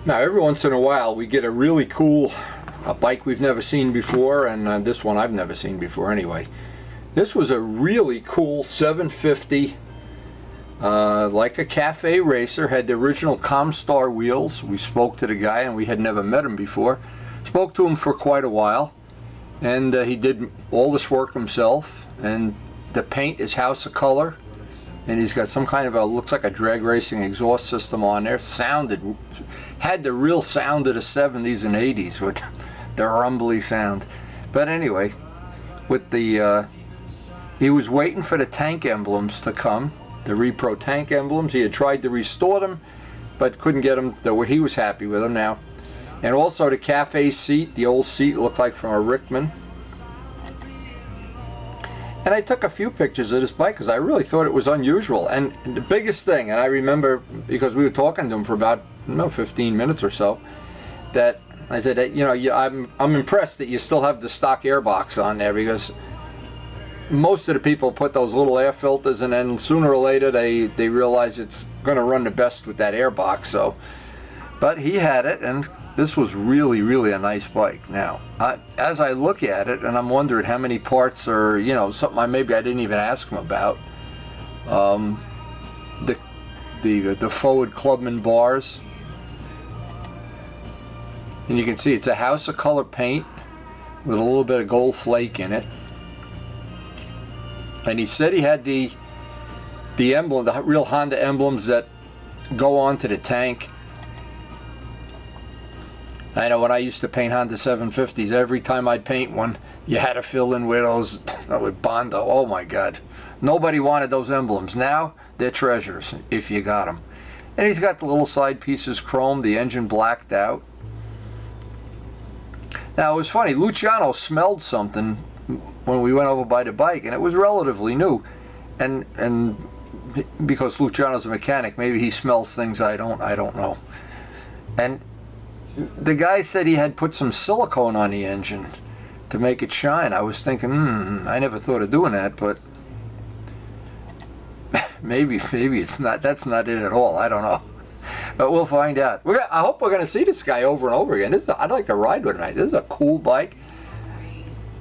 Now, every once in a while, we get a really cool bike we've never seen before, and this one I've never seen before anyway. This was a really cool 750, like a cafe racer, had the original Comstar wheels. We spoke to the guy, and we had never met him before. Spoke to him for quite a while, and he did all this work himself, and the paint is House of Color. And he's got some kind of a, looks like a drag racing exhaust system on there. Had the real sound of the 70s and 80s with the rumbly sound. But anyway, with the, he was waiting for the tank emblems to come, the Repro tank emblems. He had tried to restore them, but couldn't get them to where he was happy with them now. And also the cafe seat, the old seat looked like from a Rickman. And I took a few pictures of this bike because I really thought it was unusual. And the biggest thing, and I remember because we were talking to him for about 15 minutes or so, that I said, you know, I'm impressed that you still have the stock airbox on there, because most of the people put those little air filters, and then sooner or later they realize it's going to run the best with that airbox. So, but he had it, and this was really, really a nice bike. Now, as I look at it, and I'm wondering how many parts are, you know, something maybe I didn't even ask him about. The forward Clubman bars, and you can see it's a House of Color paint with a little bit of gold flake in it. And he said he had the emblem, the real Honda emblems that go onto the tank. I know when I used to paint Honda 750s, every time I'd paint one, you had to fill in with those, with Bondo. Oh my God. Nobody wanted those emblems. Now, they're treasures, if you got them. And he's got the little side pieces chromed, the engine blacked out. Now, it was funny, Luciano smelled something when we went over by the bike, and it was relatively new. And because Luciano's a mechanic, maybe he smells things I don't know. And the guy said he had put some silicone on the engine to make it shine. I was thinking, I never thought of doing that, but maybe it's not. That's not it at all. I don't know, but we'll find out. I hope we're going to see this guy over and over again. I'd like to ride with tonight. This is a cool bike.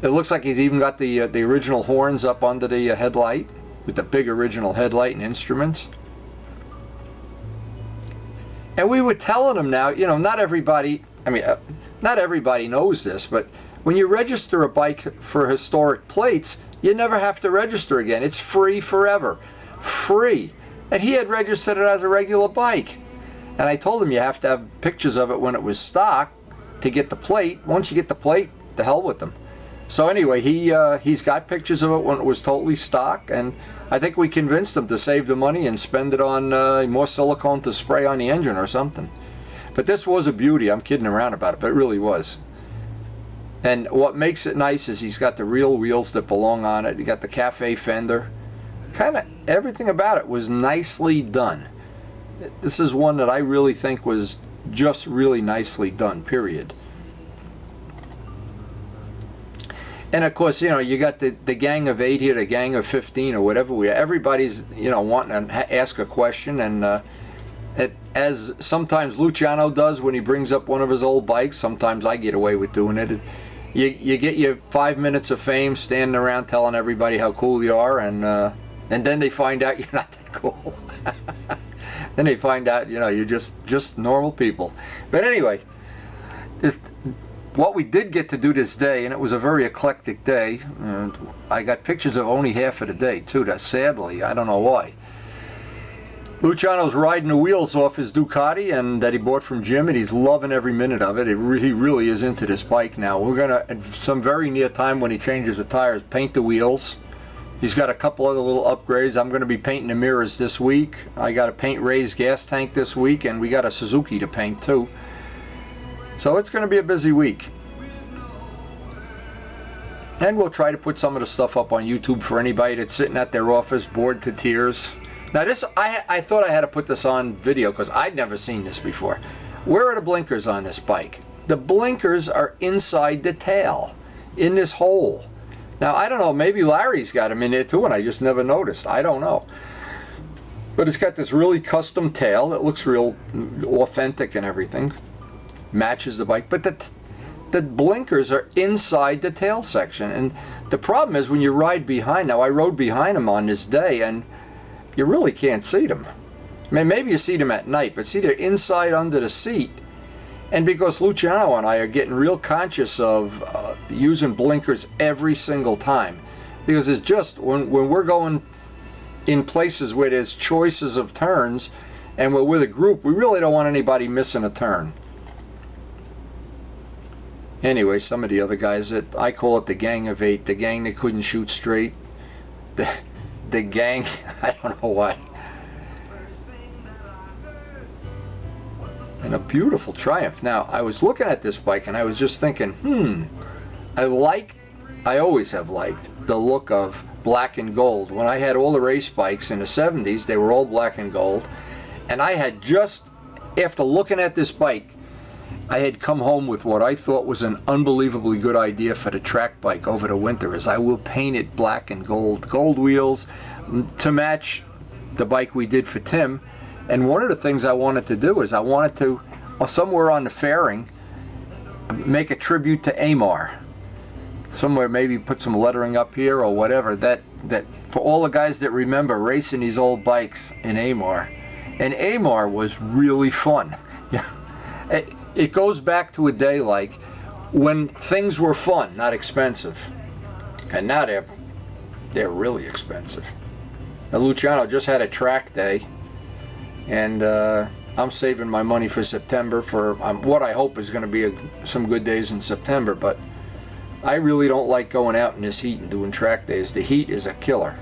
It looks like he's even got the original horns up under the headlight, with the big original headlight and instruments. And we were telling him now, you know, not everybody knows this, but when you register a bike for historic plates, you never have to register again. It's free forever. Free. And he had registered it as a regular bike. And I told him you have to have pictures of it when it was stock to get the plate. Once you get the plate, the hell with them. So anyway, he's got pictures of it when it was totally stock, and I think we convinced him to save the money and spend it on more silicone to spray on the engine or something. But this was a beauty. I'm kidding around about it, but it really was. And what makes it nice is he's got the real wheels that belong on it. You got the cafe fender. Kind of everything about it was nicely done. This is one that I really think was just really nicely done, period. And of course, you know, you got the gang of 8 here, the gang of 15 or whatever we are. Everybody's, you know, wanting to ask a question, and as sometimes Luciano does when he brings up one of his old bikes, sometimes I get away with doing it. You get your 5 minutes of fame standing around telling everybody how cool you are, and then they find out you're not that cool. Then they find out, you know, you're just normal people. But anyway, what we did get to do this day, and it was a very eclectic day, and I got pictures of only half of the day too. That sadly, I don't know why. Luciano's riding the wheels off his Ducati, and that he bought from Jim, and he's loving every minute of it. He really is into this bike now. We're gonna, at some very near time when he changes the tires, paint the wheels. He's got a couple other little upgrades. I'm going to be painting the mirrors this week. I got to paint Ray's gas tank this week, and we got a Suzuki to paint too. So it's going to be a busy week. And we'll try to put some of the stuff up on YouTube for anybody that's sitting at their office bored to tears. Now this, I thought I had to put this on video because I'd never seen this before. Where are the blinkers on this bike? The blinkers are inside the tail, in this hole. Now I don't know, maybe Larry's got them in there too and I just never noticed. I don't know. But it's got this really custom tail that looks real authentic and everything. matches the bike, but the blinkers are inside the tail section. And the problem is when you ride behind, now I rode behind them on this day, and you really can't see them. I mean, maybe you see them at night, but see, they're inside under the seat. And because Luciano and I are getting real conscious of using blinkers every single time, because it's just, when we're going in places where there's choices of turns and we're with a group, we really don't want anybody missing a turn. Anyway, some of the other guys, that I call it the gang of 8, the gang that couldn't shoot straight, the gang, I don't know what. And a beautiful Triumph. Now, I was looking at this bike and I was just thinking, I always have liked the look of black and gold. When I had all the race bikes in the 70s, they were all black and gold. And I had just, after looking at this bike, I had come home with what I thought was an unbelievably good idea for the track bike over the winter, is I will paint it black and gold. Gold wheels to match the bike we did for Tim. And one of the things I wanted to do is I wanted to, somewhere on the fairing, make a tribute to Amar. Somewhere maybe put some lettering up here or whatever, that for all the guys that remember racing these old bikes in Amar. And Amar was really fun. Yeah, it goes back to a day like when things were fun, not expensive. And now they're really expensive. Now, Luciano just had a track day, and I'm saving my money for September for what I hope is going to be some good days in September, but I really don't like going out in this heat and doing track days. The heat is a killer.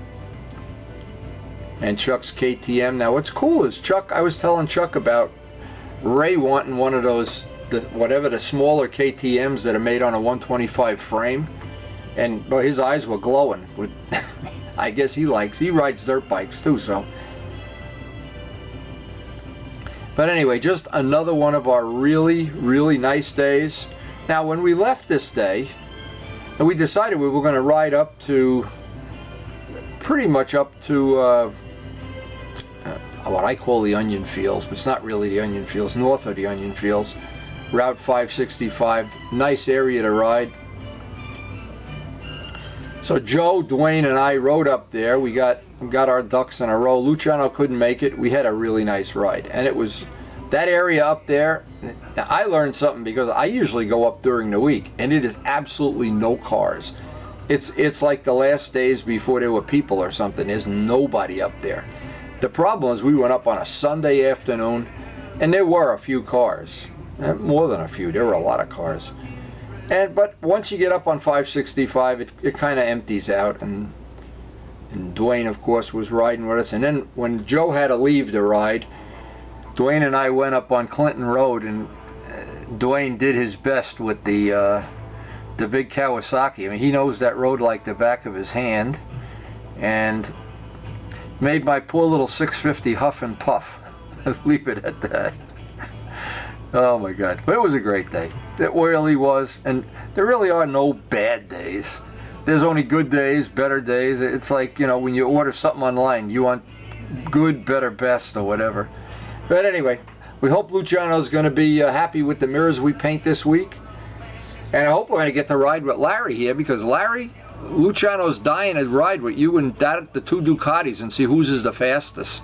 And Chuck's KTM. Now what's cool is Chuck, I was telling Chuck about Ray wanting one of those, whatever the smaller KTMs that are made on a 125 frame, and well, his eyes were glowing with I guess he rides dirt bikes too, so. But anyway, just another one of our really, really nice days. Now when we left this day, and we decided we were going to ride up to, pretty much up to what I call the Onion Fields, but it's not really the Onion Fields, north of the Onion Fields, Route 565, nice area to ride. So Joe, Dwayne, and I rode up there. We got our ducks in a row. Luciano couldn't make it. We had a really nice ride, and it was that area up there. Now I learned something because I usually go up during the week, and it is absolutely no cars. It's like the last days before there were people or something. There's nobody up there. The problem is we went up on a Sunday afternoon, and there were a few cars, more than a few. There were a lot of cars. But once you get up on 565, it kind of empties out, and Dwayne, of course, was riding with us. And then when Joe had to leave the ride, Dwayne and I went up on Clinton Road, and Dwayne did his best with the big Kawasaki. I mean, he knows that road like the back of his hand, and made my poor little 650 huff and puff. Leave it at that. Oh my God, but it was a great day. It really was, and there really are no bad days. There's only good days, better days. It's like, you know, when you order something online, you want good, better, best, or whatever. But anyway, we hope Luciano's going to be happy with the mirrors we paint this week. And I hope we're going to get to ride with Larry here, because Larry, Luciano's dying to ride with you and the two Ducatis and see whose is the fastest.